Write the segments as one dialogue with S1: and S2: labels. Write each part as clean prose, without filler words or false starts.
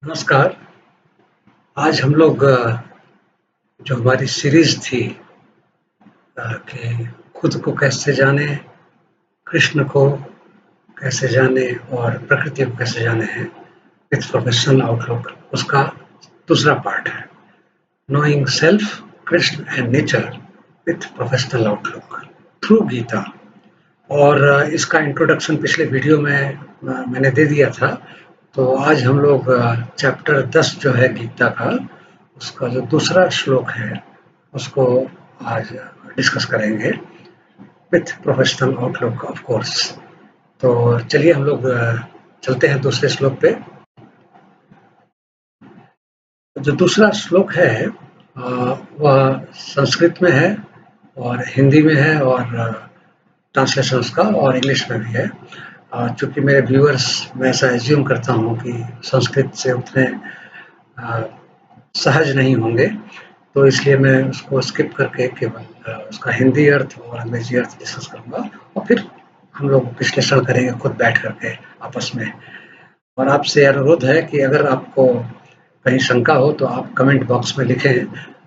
S1: नमस्कार। आज हम लोग जो हमारी सीरीज थी कि खुद को कैसे जाने, कृष्ण को कैसे जाने और प्रकृति को कैसे जाने हैं विथ प्रोफेशनल आउटलुक, उसका दूसरा पार्ट है knowing self, Krishna and nature with professional outlook through Gita. और इसका इंट्रोडक्शन पिछले वीडियो में मैंने दे दिया था। तो आज हम लोग चैप्टर 10 जो है गीता का, उसका जो दूसरा श्लोक है उसको आज डिस्कस करेंगे with professional outlook of course. तो चलिए हम लोग चलते हैं दूसरे श्लोक पे। जो दूसरा श्लोक है वह संस्कृत में है और हिंदी में है और ट्रांसलेशन उसका और इंग्लिश में भी है। चूँकि मेरे व्यूअर्स, मैं ऐसा एज्यूम करता हूँ कि संस्कृत से उतने सहज नहीं होंगे, तो इसलिए मैं उसको स्किप करके केवल उसका हिंदी अर्थ और अंग्रेजी अर्थ डिस्कस करूँगा और फिर हम लोग विश्लेषण करेंगे खुद बैठ करके आपस में। और आपसे अनुरोध है कि अगर आपको कहीं शंका हो तो आप कमेंट बॉक्स में लिखें,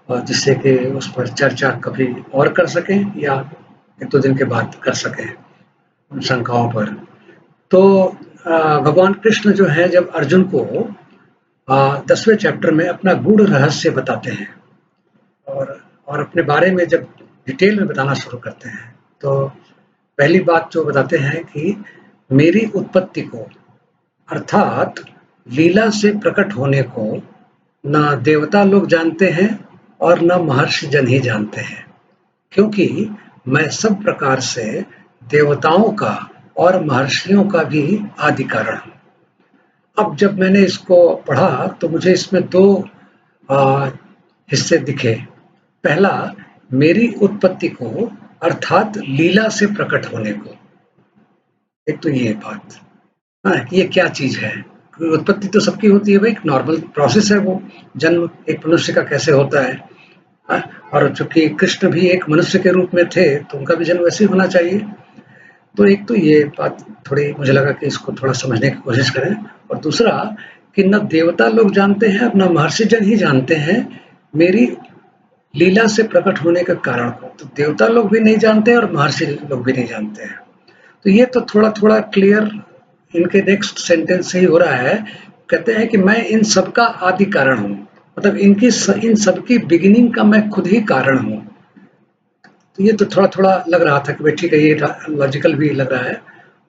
S1: और जिससे कि उस पर चर्चा कभी और कर सकें या एक दो दिन के बाद कर सकें उन शंकाओं पर। तो भगवान कृष्ण जो है जब अर्जुन को 10वें चैप्टर में अपना गूढ़ रहस्य बताते हैं और अपने बारे में जब डिटेल में बताना शुरू करते हैं, तो पहली बात जो बताते हैं कि मेरी उत्पत्ति को, अर्थात लीला से प्रकट होने को न देवता लोग जानते हैं और न महर्षि जन ही जानते हैं, क्योंकि मैं सब प्रकार से देवताओं का और महर्षियों का भी आदि कारण हूँ। अब जब मैंने इसको पढ़ा तो मुझे इसमें दो हिस्से दिखे। पहला, मेरी उत्पत्ति को अर्थात लीला से प्रकट होने को। एक तो ये बात, ये क्या चीज है? उत्पत्ति तो सबकी होती है भाई, एक नॉर्मल प्रोसेस है वो, जन्म एक मनुष्य का कैसे होता है। और चूंकि कृष्ण भी एक मनुष्य के रूप में थे तो उनका भी जन्म वैसे ही होना चाहिए। तो एक तो ये बात थोड़ी मुझे लगा कि इसको थोड़ा समझने की कोशिश करें। और दूसरा कि न देवता लोग जानते हैं और न महर्षि जन ही जानते हैं मेरी लीला से प्रकट होने का कारण को। तो देवता लोग भी नहीं जानते और महर्षि लोग भी नहीं जानते हैं। तो ये तो थोड़ा थोड़ा क्लियर इनके नेक्स्ट सेंटेंस से ही हो रहा है। कहते हैं कि मैं इन सब का आदि कारण हूँ, मतलब इन सब की बिगिनिंग का मैं खुद ही कारण हूँ। तो ये तो थोड़ा थोड़ा लग रहा था कि भाई ठीक है, ये लॉजिकल भी लग रहा है,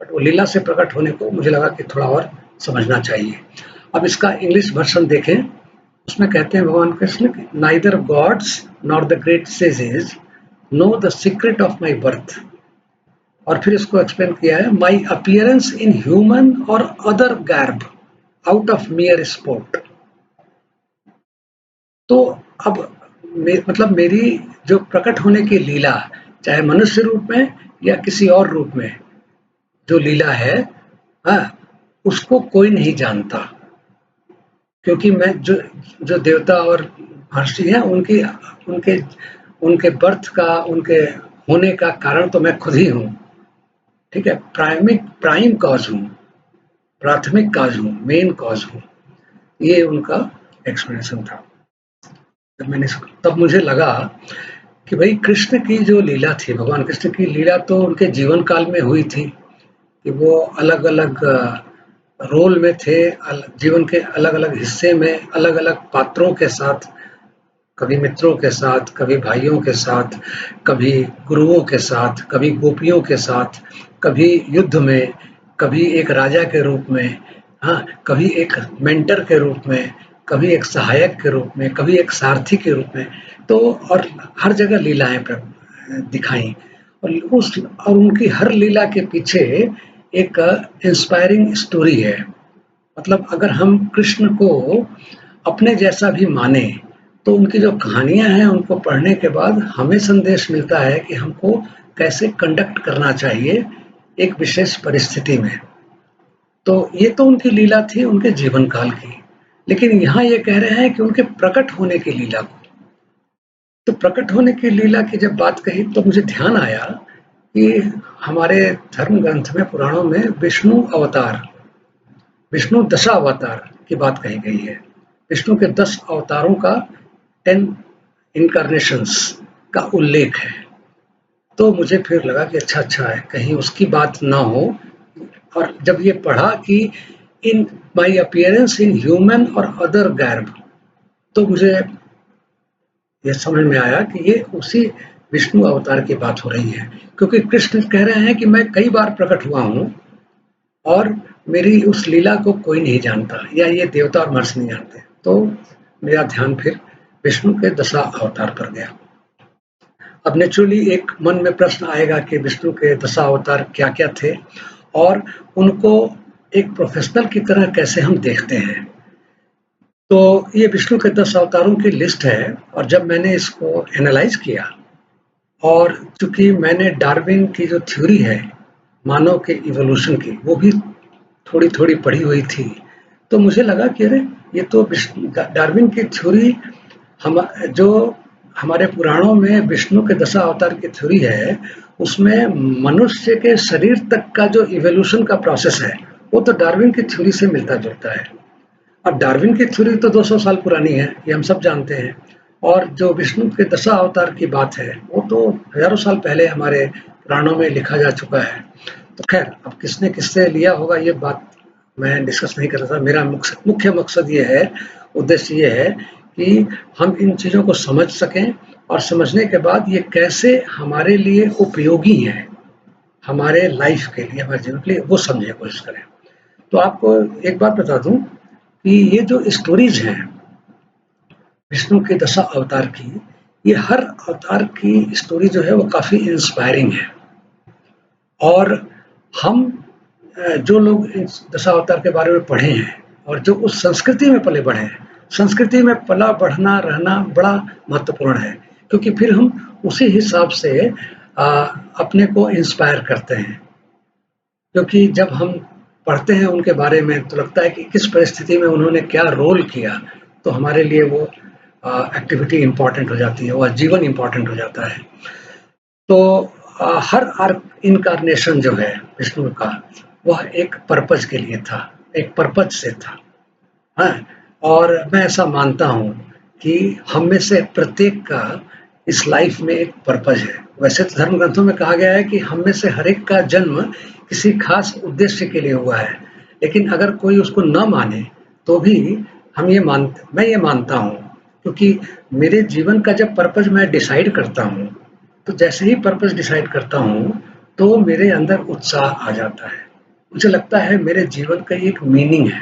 S1: बट वो लीला से प्रकट होने को मुझे लगा कि थोड़ा और समझना चाहिए। अब इसका इंग्लिश वर्जन देखें, उसमें कहते हैं भगवान Krishna, neither gods nor the great sages know the secret of my birth. और फिर इसको एक्सप्लेन किया है, माई अपीयरेंस इन ह्यूमन और other garb out of mere sport. तो अब मतलब मेरी जो प्रकट होने की लीला, चाहे मनुष्य रूप में या किसी और रूप में जो लीला है, उसको कोई नहीं जानता, क्योंकि मैं जो जो देवता और महर्षि हैं उनकी उनके उनके बर्थ का, उनके होने का कारण तो मैं खुद ही हूँ। ठीक है, प्राइम कॉज हूँ, प्राथमिक कॉज हूँ, मेन कॉज हूँ। ये उनका एक्सप्लेनेशन था। जब मैंने तब मुझे लगा कि भाई कृष्ण की जो लीला थी, भगवान कृष्ण की लीला तो उनके जीवन काल में हुई थी कि वो अलग अलग रोल में थे, जीवन के अलग अलग हिस्से में अलग अलग पात्रों के साथ, कभी मित्रों के साथ, कभी भाइयों के साथ, कभी गुरुओं के साथ, कभी गोपियों के साथ, कभी युद्ध में, कभी एक राजा के रूप में, कभी एक मेंटर के रूप में, कभी एक सहायक के रूप में, कभी एक सारथी के रूप में। तो और हर जगह लीलाएं दिखाई, और उनकी हर लीला के पीछे एक इंस्पायरिंग स्टोरी है। मतलब अगर हम कृष्ण को अपने जैसा भी माने तो उनकी जो कहानियां हैं उनको पढ़ने के बाद हमें संदेश मिलता है कि हमको कैसे कंडक्ट करना चाहिए एक विशेष परिस्थिति में। तो ये तो उनकी लीला थी उनके जीवन काल की, लेकिन यहाँ ये कह रहे हैं कि उनके प्रकट होने की लीला को। तो प्रकट होने की लीला की जब बात कही तो मुझे ध्यान आया कि हमारे धर्म ग्रंथ में, पुराणों में विष्णु अवतार, विष्णु दशावतार की बात कही गई है, विष्णु के 10 अवतारों का 10 इनकारनेशंस का उल्लेख है। तो मुझे फिर लगा कि अच्छा है, कहीं उसकी बात ना हो। और जब ये पढ़ा कि इन माई अपीयरेंस इन ह्यूमन और अदर गर्भ, तो मुझे ये समझ में आया कि ये उसी विष्णु अवतार की बात हो रही है, क्योंकि कृष्ण कह रहे हैं कि मैं कई बार प्रकट हुआ हूँ और मेरी उस लीला को कोई नहीं जानता, या ये देवता और महर्षि नहीं जानते। तो मेरा ध्यान फिर विष्णु के 10 अवतार पर गया। अब नेचुरली एक मन में प्रश्न आएगा कि विष्णु के 10 अवतार क्या-क्या थे और उनको एक प्रोफेशनल की तरह कैसे हम देखते हैं। तो ये विष्णु के 10 अवतारों की लिस्ट है, और जब मैंने इसको एनालाइज किया, और चूंकि मैंने डार्विन की जो थ्योरी है मानव के इवोल्यूशन की, वो भी थोड़ी थोड़ी पढ़ी हुई थी, तो मुझे लगा कि अरे ये तो डार्विन की थ्योरी हम जो हमारे पुराणों में विष्णु के 10 अवतार की थ्योरी है, उसमें मनुष्य के शरीर तक का जो इवोल्यूशन का प्रोसेस है, वो तो डार्विन की थ्योरी से मिलता जुलता है। अब डार्विन की थ्योरी तो 200 साल पुरानी है, ये हम सब जानते हैं, और जो विष्णु के 10 अवतार की बात है, वो तो हजारों साल पहले हमारे पुराणों में लिखा जा चुका है। तो खैर, अब किसने किससे लिया होगा ये बात मैं डिस्कस नहीं कर रहा था। मेरा मुख्य मकसद ये है, उद्देश्य ये है कि हम इन चीज़ों को समझ सकें, और समझने के बाद ये कैसे हमारे लिए उपयोगी है, हमारे लाइफ के लिए, हमारे जीवन के लिए, वो समझने की कोशिश करें। तो आपको एक बात बता दूं कि ये जो स्टोरीज हैं विष्णु के 10 अवतार की, ये हर अवतार की स्टोरी जो है वो काफ़ी इंस्पायरिंग है। और हम जो लोग इस 10 अवतार के बारे में पढ़े हैं और जो उस संस्कृति में पले बढ़े हैं, संस्कृति में पला बढ़ना रहना बड़ा महत्वपूर्ण है, क्योंकि फिर हम उसी हिसाब से अपने को इंस्पायर करते हैं। क्योंकि जब हम पढ़ते हैं उनके बारे में, तो लगता है कि किस परिस्थिति में उन्होंने क्या रोल किया, तो हमारे लिए वो एक्टिविटी इम्पॉर्टेंट हो जाती है, वह जीवन इम्पॉर्टेंट हो जाता है। तो हर इनकारनेशन जो है विष्णु का, वह एक पर्पज के लिए था, एक पर्पज से था। हाँ, और मैं ऐसा मानता हूँ कि हम में से प्रत्येक का इस लाइफ में एक पर्पज है। वैसे तो धर्म ग्रंथों में कहा गया है कि हम में से हर एक का जन्म किसी खास उद्देश्य के लिए हुआ है, लेकिन अगर कोई उसको न माने तो भी मैं ये मानता हूँ, क्योंकि मेरे जीवन का जब पर्पज मैं डिसाइड करता हूँ, तो जैसे ही पर्पज डिसाइड करता हूँ, तो मेरे अंदर उत्साह आ जाता है। मुझे लगता है मेरे जीवन का एक मीनिंग है,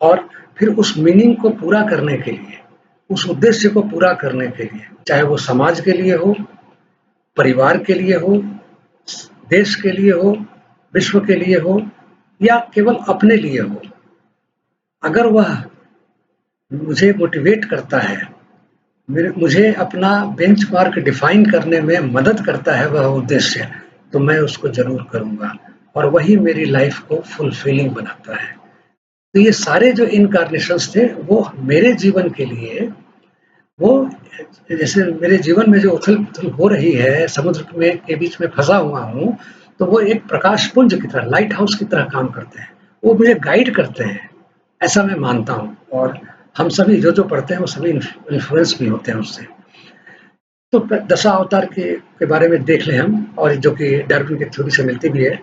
S1: और फिर उस मीनिंग को पूरा करने के लिए, उस उद्देश्य को पूरा करने के लिए, चाहे वो समाज के लिए हो, परिवार के लिए हो, देश के लिए हो, विश्व के लिए हो, या केवल अपने लिए हो, अगर वह मुझे मोटिवेट करता है, मुझे अपना बेंचमार्क डिफाइन करने में मदद करता है वह उद्देश्य, तो मैं उसको जरूर करूँगा, और वही मेरी लाइफ को फुलफिलिंग बनाता है। तो ये सारे जो इनकारनेशंस थे, वो मेरे जीवन के लिए, वो जैसे मेरे जीवन में जो उथल-पुथल हो रही है, समुद्र में के बीच में फँसा हुआ हूँ, तो वो एक प्रकाश पुंज की तरह, लाइट हाउस की तरह काम करते हैं। वो मुझे गाइड करते हैं, ऐसा मैं मानता हूँ, और हम सभी जो पढ़ते हैं वो सभी इन्फ्लुएंस भी होते हैं उससे। तो 10 अवतार के बारे में देख लें हम, और जो कि डार्विन की थ्योरी से मिलती भी है।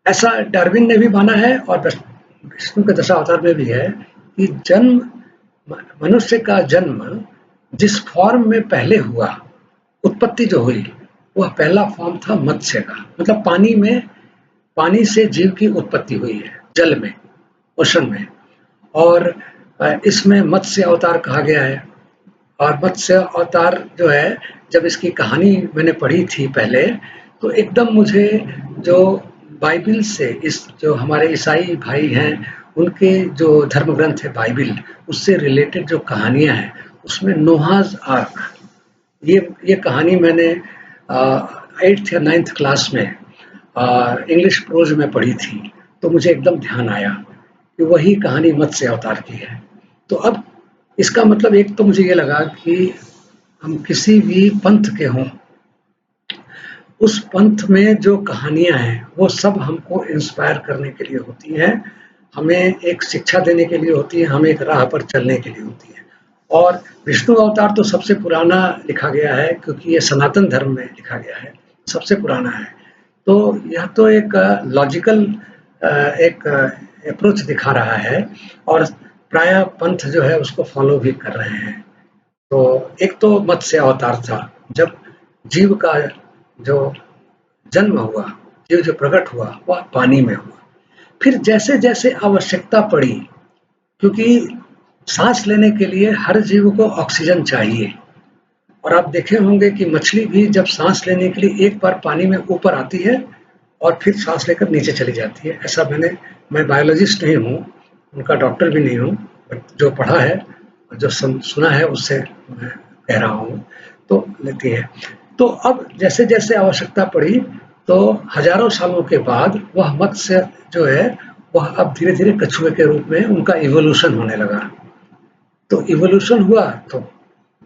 S1: ऐसा डार्विन ने भी माना है, और विष्णु के 10 अवतार में भी है कि मनुष्य का जन्म जिस फॉर्म में पहले हुआ, उत्पत्ति जो हुई, वह पहला फॉर्म था मत्स्य का, मतलब पानी से जीव की उत्पत्ति हुई है, जल में, ओशन में। और इसमें मत्स्य अवतार कहा गया है। और मत्स्य अवतार जो है, जब इसकी कहानी मैंने पढ़ी थी पहले, तो एकदम मुझे जो बाइबिल से, इस जो हमारे ईसाई भाई हैं उनके जो धर्म ग्रंथ है बाइबिल, उससे रिलेटेड जो कहानियां हैं, उसमें नोहाज आर्क, ये कहानी मैंने 8th या 9th क्लास में इंग्लिश प्रोज में पढ़ी थी, तो मुझे एकदम ध्यान आया कि वही कहानी मत्स्य अवतार की है। तो अब इसका मतलब एक तो मुझे ये लगा कि हम किसी भी पंथ के हों, उस पंथ में जो कहानियां हैं वो सब हमको इंस्पायर करने के लिए होती हैं, हमें एक शिक्षा देने के लिए होती है, हमें एक राह पर चलने के लिए होती है। और विष्णु अवतार तो सबसे पुराना लिखा गया है, क्योंकि ये सनातन धर्म में लिखा गया है, सबसे पुराना है। तो यह तो एक लॉजिकल एक अप्रोच दिखा रहा है, और प्रायः पंथ जो है उसको फॉलो भी कर रहे हैं। तो एक तो मत्स्य अवतार था, जब जीव का जो जन्म हुआ, जीव जो प्रकट हुआ वह पानी में हुआ। फिर जैसे-जैसे आवश्यकता पड़ी, क्योंकि सांस लेने के लिए हर जीव को ऑक्सीजन चाहिए, और आप देखे होंगे कि मछली भी जब सांस लेने के लिए एक बार पानी में ऊपर आती है और फिर सांस लेकर नीचे चली जाती है। ऐसा मैं बायोलॉजिस्ट नहीं हूँ, उनका डॉक्टर भी नहीं हूँ, बट जो पढ़ा है और जो सुना है उससे मैं कह रहा हूँ, तो लेती है। तो अब जैसे जैसे आवश्यकता पड़ी, तो हजारों सालों के बाद वह मत्स्य जो है वह अब धीरे धीरे कछुए के रूप में उनका इवोल्यूशन होने लगा। तो इवोल्यूशन हुआ तो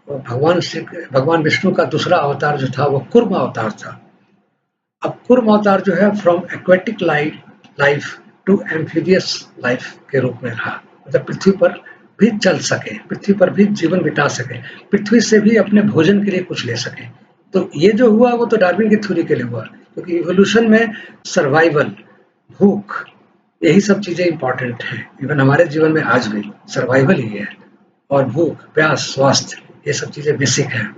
S1: भगवान विष्णु का दूसरा अवतार जो था वो कूर्म अवतार था। अब कूर्म अवतार जो है from aquatic life to amphibious life के रूप में रहा, मतलब पृथ्वी पर भी चल सके, पृथ्वी पर भी जीवन बिता सके, पृथ्वी से भी अपने भोजन के लिए कुछ ले सके। तो ये जो हुआ वो तो डार्विन की थ्योरी के लिए हुआ, क्योंकि इवोल्यूशन में सर्वाइवल, भूख, यही सब चीजें इंपॉर्टेंट हैं। इवन हमारे जीवन में आज भी सर्वाइवल ही है, और भूख, प्यास, स्वास्थ्य, ये सब चीजें बेसिक हैं।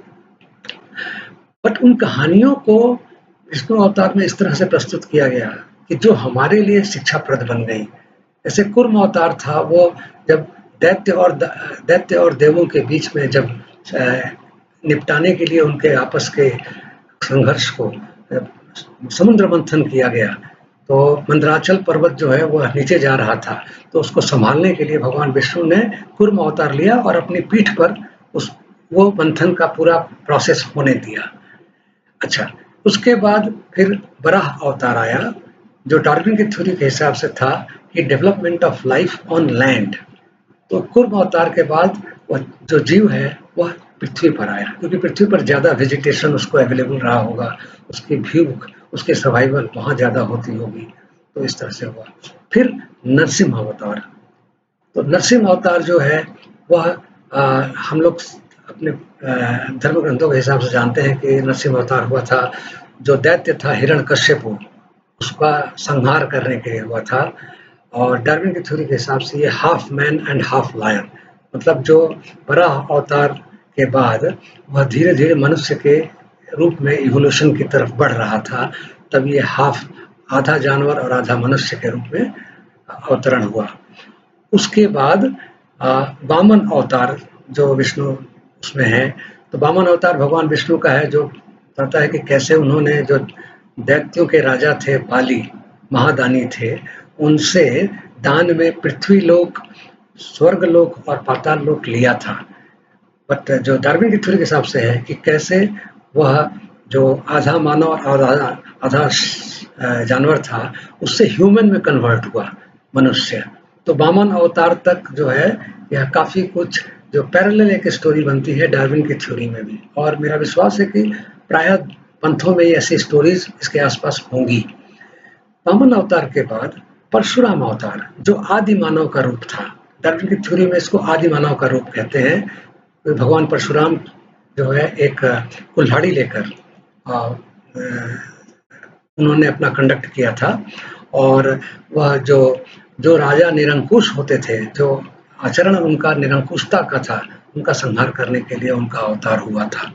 S1: बट उन कहानियों को विष्णु अवतार में इस तरह से प्रस्तुत किया गया कि जो हमारे लिए शिक्षाप्रद बन गई। जैसे कूर्म अवतार था, वो जब दैत्य और देवों के बीच में जब निपटाने के लिए उनके आपस के संघर्ष को समुद्र मंथन किया गया, तो मंदराचल पर्वत जो है वह नीचे जा रहा था, तो उसको संभालने के लिए भगवान विष्णु ने कूर्म अवतार लिया और अपनी पीठ पर वो मंथन का पूरा प्रोसेस होने दिया। अच्छा, उसके बाद फिर वराह अवतार आया, जो डार्विन की थ्योरी के हिसाब से था कि development of life on land. तो कूर्म अवतार के बाद वह जो जीव है वह पृथ्वी पर आया, क्योंकि पृथ्वी पर ज़्यादा वेजिटेशन उसको अवेलेबल रहा होगा, उसकी भूख, उसके सर्वाइवल वहाँ ज़्यादा होती होगी, तो इस तरह से हुआ। फिर नरसिम्हा अवतार। तो नरसिम्हा अवतार जो है वह हम लोग अपने धर्म ग्रंथों के हिसाब से जानते हैं कि नरसिम्हा अवतार हुआ था, जो दैत्य था हिरण्यकश्यपु, उसका संहार करने के लिए हुआ था। और डार्विन की थ्योरी के हिसाब से ये half man and half lion, मतलब जो वराह अवतार के बाद वह धीरे धीरे मनुष्य के रूप में इवोल्यूशन की तरफ बढ़ रहा था, तब ये हाफ, आधा जानवर और आधा मनुष्य के रूप में अवतरण हुआ। उसके बाद वामन अवतार जो विष्णु उसमें है, तो वामन अवतार भगवान विष्णु का है, जो बताता है कि कैसे उन्होंने जो दैत्यों के राजा थे बाली, महादानी थे, उनसे दान में पृथ्वी लोक, स्वर्ग लोक और पाताल लोक लिया था। बट जो डार्विन की थ्योरी के हिसाब से है कि कैसे वह जो आधा मानव और आधा आधा जानवर था, उससे ह्यूमन में कन्वर्ट हुआ मनुष्य। तो वामन अवतार तक जो है यह काफ़ी कुछ जो पैरेलल एक स्टोरी बनती है डार्विन की थ्योरी में भी, और मेरा विश्वास है कि प्रायः पंथों में ऐसी स्टोरीज इसके आसपास होंगी। वामन अवतार के बाद परशुराम अवतार, जो आदि मानव का रूप था, डार्विन की थ्योरी में इसको आदि मानव का रूप कहते हैं। तो भगवान परशुराम जो है एक कुल्हाड़ी लेकर उन्होंने अपना कंडक्ट किया था, और वह जो जो राजा निरंकुश होते थे, जो आचरण उनका निरंकुशता का था, उनका संहार करने के लिए उनका अवतार हुआ था।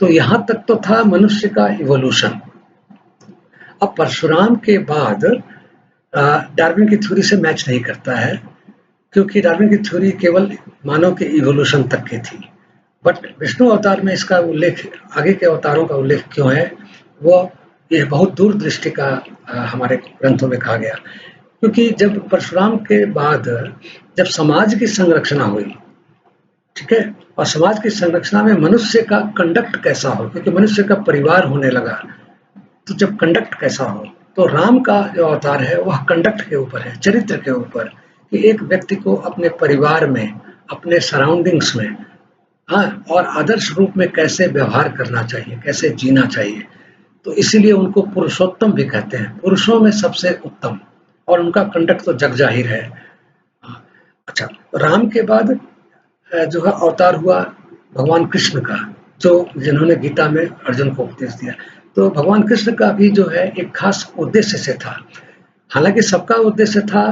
S1: तो यहाँ तक तो था मनुष्य का इवोल्यूशन। अब परशुराम के बाद डार्विन की थ्योरी से मैच नहीं करता है, क्योंकि डार्विन की थ्योरी केवल मानव के इवोल्यूशन तक की थी। बट विष्णु अवतार में इसका उल्लेख, आगे के अवतारों का उल्लेख क्यों है, वो ये बहुत दूरदृष्टि का हमारे ग्रंथों में कहा गया। क्योंकि जब परशुराम के बाद जब समाज की संरचना हुई, ठीक है, और समाज की संरचना में मनुष्य का कंडक्ट कैसा हो, क्योंकि मनुष्य का परिवार होने लगा, तो जब कंडक्ट कैसा हो, तो राम का जो अवतार है वह कंडक्ट के ऊपर है, चरित्र के ऊपर, कि एक व्यक्ति को अपने परिवार में, अपने सराउंडिंग्स में, हाँ, और आदर्श रूप में कैसे व्यवहार करना चाहिए, कैसे जीना चाहिए। तो इसीलिए उनको पुरुषोत्तम भी कहते हैं, पुरुषों में सबसे उत्तम। और उनका कंडक्ट तो जग जाहिर है। हाँ, अच्छा, राम के बाद जो है अवतार हुआ भगवान कृष्ण का, जो जिन्होंने गीता में अर्जुन को उपदेश दिया। तो भगवान कृष्ण का भी जो है एक खास उद्देश्य से था। हालाँकि सबका उद्देश्य था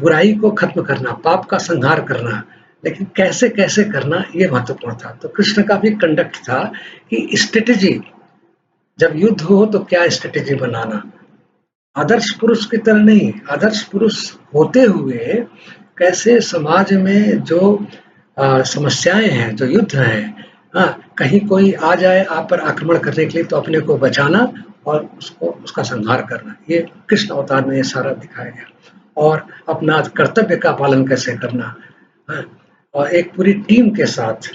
S1: बुराई को खत्म करना, पाप का संहार करना, लेकिन कैसे-कैसे करना ये महत्वपूर्ण था। तो कृष्ण का भी कंडक्ट था कि स्ट्रैटेजी, जब युद्ध हो तो क्या स्ट्रैटेजी बनाना। आदर्श पुरुष की तरह नहीं, आदर्श पुरुष होते हुए कैसे समाज में जो समस्याएँ हैं, जो युद्ध हैं, कहीं कोई आ जाए आप पर आक्रमण करने के लिए तो अपने को बचाना और उसको उसका संहार करना। ये कृष्ण अवतार में ये सारा दिखाया गया। और अपना कर्तव्य का पालन कैसे करना, हाँ, और एक पूरी टीम के साथ,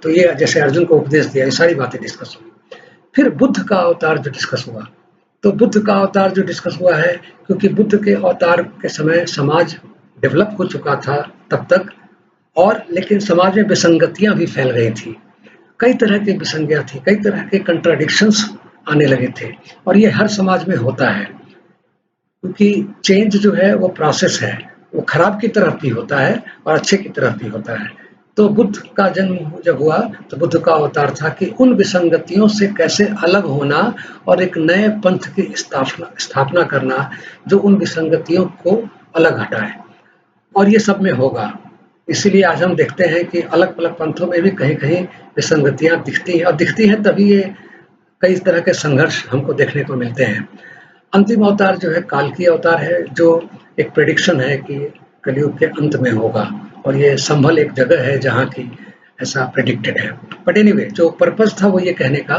S1: तो ये जैसे अर्जुन को उपदेश दिया, ये सारी बातें डिस्कस हुई। फिर बुद्ध का अवतार जो डिस्कस हुआ, तो बुद्ध का अवतार जो डिस्कस हुआ है, क्योंकि बुद्ध के अवतार के समय समाज डेवलप हो चुका था तब तक, और लेकिन समाज में विसंगतियां भी फैल गई थी। कई तरह की विसंगतियां थी, कई तरह के कंट्राडिक्शंस आने लगे थे, और ये हर समाज में होता है, क्योंकि चेंज जो है वो प्रोसेस है, वो खराब की तरफ भी होता है और अच्छे की तरफ भी होता है। तो बुद्ध का जन्म जब हुआ तो बुद्ध का अवतार था कि उन विसंगतियों से कैसे अलग होना और एक नए पंथ की स्थापना स्थापना करना जो उन विसंगतियों को अलग हटाए, और ये सब में होगा। इसीलिए आज हम देखते हैं कि अलग-अलग पंथों में भी कहीं-कहीं विसंगतियाँ दिखती हैं, और दिखती हैं तभी ये कई तरह के संघर्ष हमको देखने को मिलते हैं। अंतिम अवतार जो है काल की अवतार है, जो एक प्रेडिक्शन है कि कलयुग के अंत में होगा, और ये संभल एक जगह है जहाँ की ऐसा प्रेडिक्टेड है। बट एनीवे, जो पर्पस था वो ये कहने का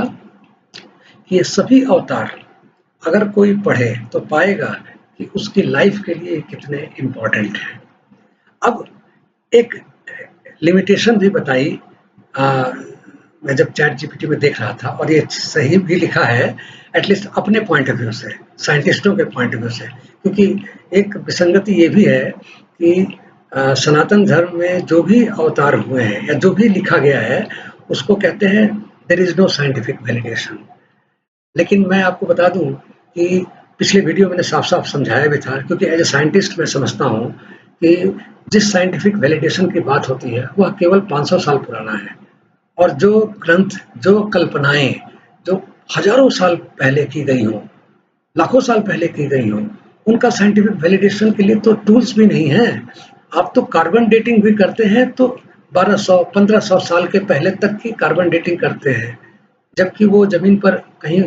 S1: कि ये सभी अवतार अगर कोई पढ़े तो पाएगा कि उसकी लाइफ के लिए कितने इम्पोर्टेंट हैं। अब एक लिमिटेशन भी बताई, अ, मैं जब चैट जीपीटी में देख रहा था, और ये सही भी लिखा है, एटलीस्ट अपने पॉइंट ऑफ व्यू से, साइंटिस्टों के पॉइंट ऑफ व्यू से, क्योंकि एक विसंगति ये भी है कि सनातन धर्म में जो भी अवतार हुए हैं या जो भी लिखा गया है उसको कहते हैं there is no scientific validation. लेकिन मैं आपको बता दूं कि पिछले वीडियो मैंने साफ-साफ समझाया भी था, क्योंकि एज ए साइंटिस्ट मैं समझता हूं कि जिस साइंटिफिक वैलिडेशन की बात होती है वह केवल 500 साल पुराना है, और जो ग्रंथ, जो कल्पनाएं जो हजारों साल पहले की गई हों, लाखों साल पहले की गई हों, उनका साइंटिफिक वैलिडेशन के लिए तो टूल्स भी नहीं है। आप तो कार्बन डेटिंग भी करते हैं तो 1200-1500 साल के पहले तक की कार्बन डेटिंग करते हैं, जबकि वो जमीन पर कहीं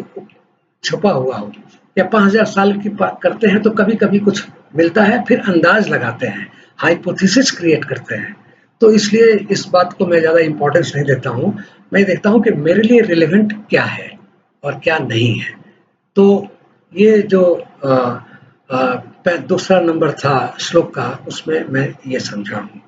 S1: छुपा हुआ हो। या 5000 साल की बात करते हैं तो कभी-कभी कुछ मिलता है, फिर अंदाज लगाते हैं, हाइपोथेसिस क्रिएट करते हैं। तो इसलिए इस बात को मैं ज़्यादा इम्पोर्टेंस नहीं देता हूँ। मैं देखता हूँ कि मेरे लिए रिलेवेंट क्या है और क्या नहीं है। तो ये जो दूसरा नंबर था श्लोक का, उसमें मैं ये समझा हूँ।